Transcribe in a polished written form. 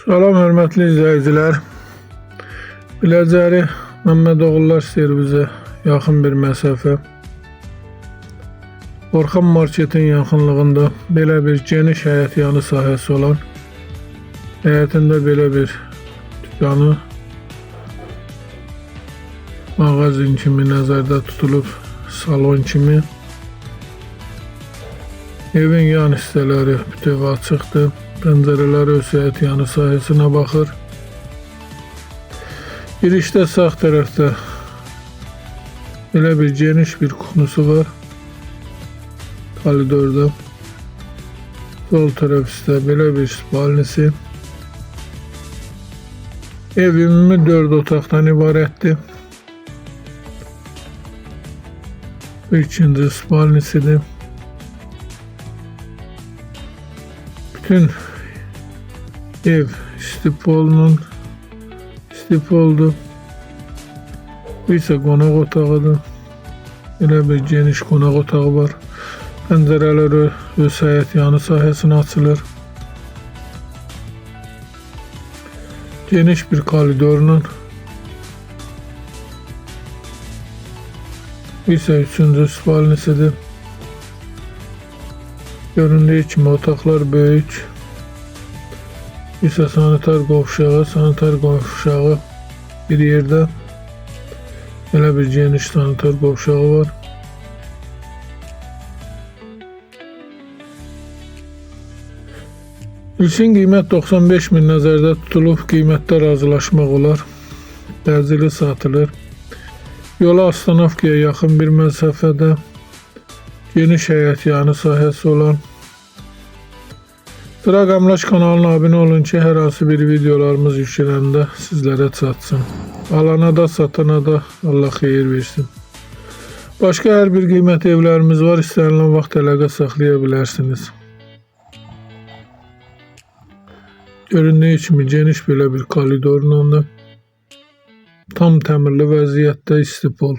Salam hörmətli izləyicilər. Biləcəri Məmmədoğullar servisə yaxın bir məsafə. Orxan marketin yaxınlığında belə bir geniş həyət yanı sahəsi olan, həyətində belə bir dükkanı, mağazin kimi nəzərdə tutulub, salon kimi. Evin yan hissələri bütöv açıqdır. Pəncərələri öz həyət yanı sahəsinə baxır. Girişdə sağ tərəfdə belə bir geniş bir kuxnusu var. Koridorda. Sol tərəfdə belə bir spalnisi. Ev ümumi 4 otaqdan ibarətdir. İkinci spalnisidir. Bütün ev istipoldur. Bu ise qonaq otağıdır. Belə bir geniş qonaq otağı var. Pəncərələri öz həyət yanı sahəsinə açılır. Geniş bir koridorla. Bu ise üçüncü spalnisidir. Göründüyü kimi otaqlar böyük. İsə sanitar qovşağı bir yerdə. Belə bir geniş sanitar qovşağı var. İlkin qiymət 95.000 nəzərdə tutulub, qiymətdə razılaşmaq olar. Təcili satılır. Yola Astanovkaya yaxın bir məsafədə, geniş həyət yanı sahəsi olan. Sıra Qəmlaş kanalına abunə olun ki, hər hansı bir videolarımız yüklənəndə sizlərə çatsın. Alana da, satana da Allah xeyir versin. Başqa hər bir qiymətli evlərimiz var, istənilən vaxt əlaqə saxlaya bilərsiniz. Göründüyü kimi geniş belə bir koridorla da tam təmirli vəziyyətdə istipol.